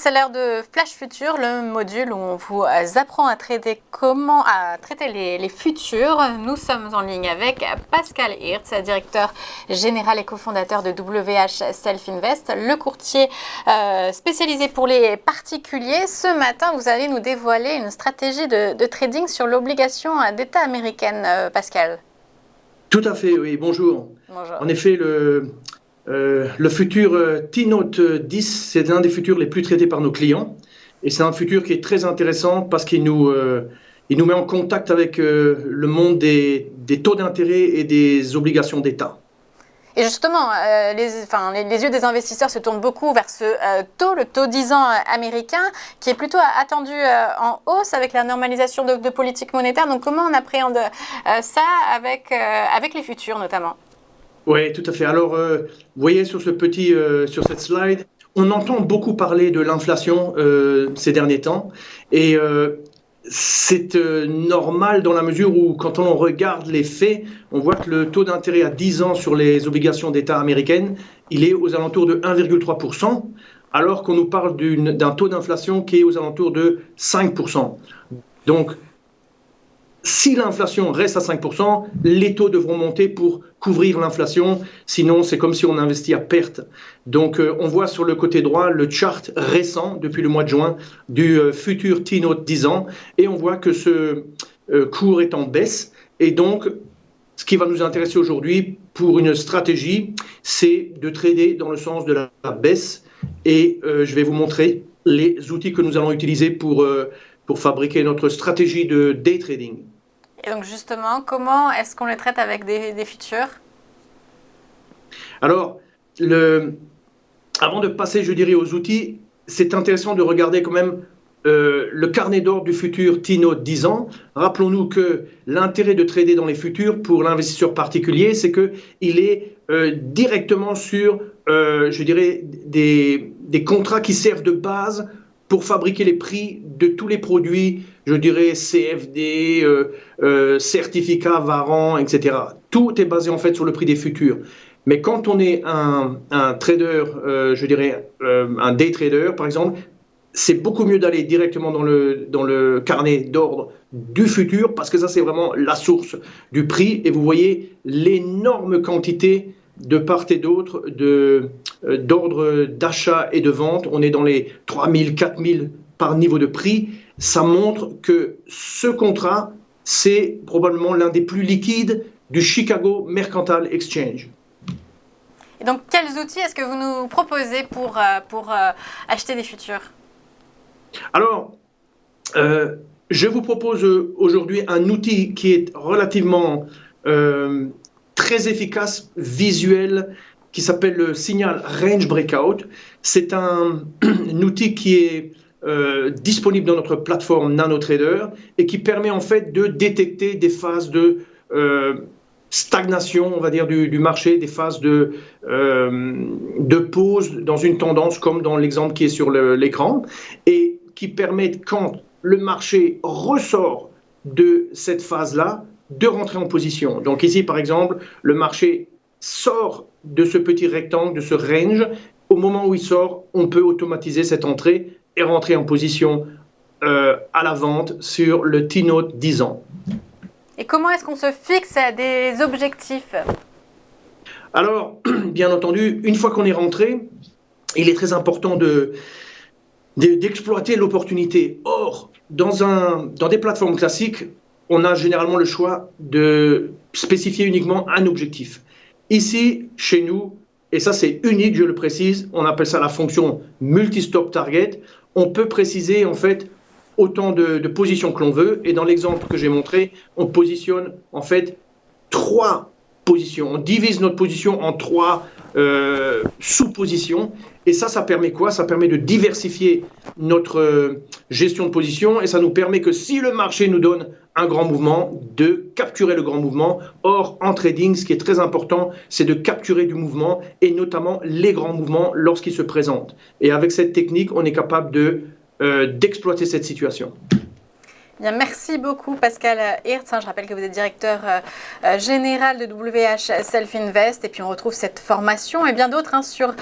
c'est l'heure de Flash Futur, le module où on vous apprend à traiter les futurs. Nous sommes en ligne avec Pascal Hirtz, directeur général et cofondateur de WH Self Invest, le courtier spécialisé pour les particuliers. Ce matin, vous allez nous dévoiler une stratégie de trading sur l'obligation d'État américaine, Pascal. Tout à fait, oui. Bonjour. Bonjour. En effet, le futur T-Note 10, c'est l'un des futurs les plus traités par nos clients. Et c'est un futur qui est très intéressant parce qu'il nous met en contact avec le monde des taux d'intérêt et des obligations d'État. Et justement, les yeux des investisseurs se tournent beaucoup vers ce taux, le taux 10 ans américain, qui est plutôt attendu en hausse avec la normalisation de politique monétaire. Donc comment on appréhende ça avec les futurs notamment ? Oui, tout à fait. Alors, vous voyez sur cette slide, on entend beaucoup parler de l'inflation ces derniers temps. Et c'est normal dans la mesure où, quand on regarde les faits, on voit que le taux d'intérêt à 10 ans sur les obligations d'État américaines, il est aux alentours de 1,3%, alors qu'on nous parle d'un taux d'inflation qui est aux alentours de 5%. Donc, si l'inflation reste à 5%, les taux devront monter pour couvrir l'inflation. Sinon, c'est comme si on investit à perte. Donc, on voit sur le côté droit le chart récent depuis le mois de juin du futur T-Note 10 ans. Et on voit que ce cours est en baisse. Et donc, ce qui va nous intéresser aujourd'hui pour une stratégie, c'est de trader dans le sens de la baisse. Et je vais vous montrer les outils que nous allons utiliser pour fabriquer notre stratégie de day trading. Et donc justement, comment est-ce qu'on les traite avec des futurs ? Alors, avant de passer, je dirais, aux outils, c'est intéressant de regarder quand même le carnet d'ordre du futur T-Note 10 ans. Rappelons-nous que l'intérêt de trader dans les futurs pour l'investisseur particulier, c'est qu'il est directement sur, je dirais, des contrats qui servent de base pour fabriquer les prix de tous les produits, je dirais CFD, certificats, varants, etc. Tout est basé en fait sur le prix des futurs. Mais quand on est un trader, je dirais un day trader par exemple, c'est beaucoup mieux d'aller directement dans le carnet d'ordre du futur parce que ça c'est vraiment la source du prix et vous voyez l'énorme quantité de part et d'autre d'ordre d'achat et de vente. On est dans les 3000, 4000 par niveau de prix. Ça montre que ce contrat, c'est probablement l'un des plus liquides du Chicago Mercantile Exchange. Et donc, quels outils est-ce que vous nous proposez pour acheter des futurs ? Alors, je vous propose aujourd'hui un outil qui est relativement très efficace, visuel, qui s'appelle le signal Range Breakout. C'est un outil qui est disponible dans notre plateforme NanoTrader et qui permet en fait de détecter des phases de stagnation, on va dire, du marché, des phases de pause dans une tendance comme dans l'exemple qui est sur l'écran et qui permettent, quand le marché ressort de cette phase-là, de rentrer en position. Donc ici, par exemple, le marché sort de ce petit rectangle, de ce range. Au moment où il sort, on peut automatiser cette entrée et rentrer en position à la vente sur le T-Note 10 ans. Et comment est-ce qu'on se fixe des objectifs ? Alors, bien entendu, une fois qu'on est rentré, il est très important d'exploiter l'opportunité. Or, dans des plateformes classiques, on a généralement le choix de spécifier uniquement un objectif. Ici, chez nous, et ça c'est unique, je le précise, on appelle ça la fonction multi-stop target. On peut préciser en fait autant de positions que l'on veut. Et dans l'exemple que j'ai montré, on positionne en fait 3 positions. On divise notre position en 3 sous-positions. Et ça permet quoi ? Ça permet de diversifier notre gestion de position et ça nous permet que si le marché nous donne un grand mouvement, de capturer le grand mouvement. Or, en trading, ce qui est très important, c'est de capturer du mouvement et notamment les grands mouvements lorsqu'ils se présentent. Et avec cette technique, on est capable d'exploiter cette situation. Bien, merci beaucoup Pascal Hirtz. Je rappelle que vous êtes directeur général de WH Self Invest et puis on retrouve cette formation et bien d'autres sur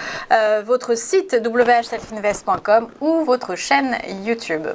votre site whselfinvest.com ou votre chaîne YouTube.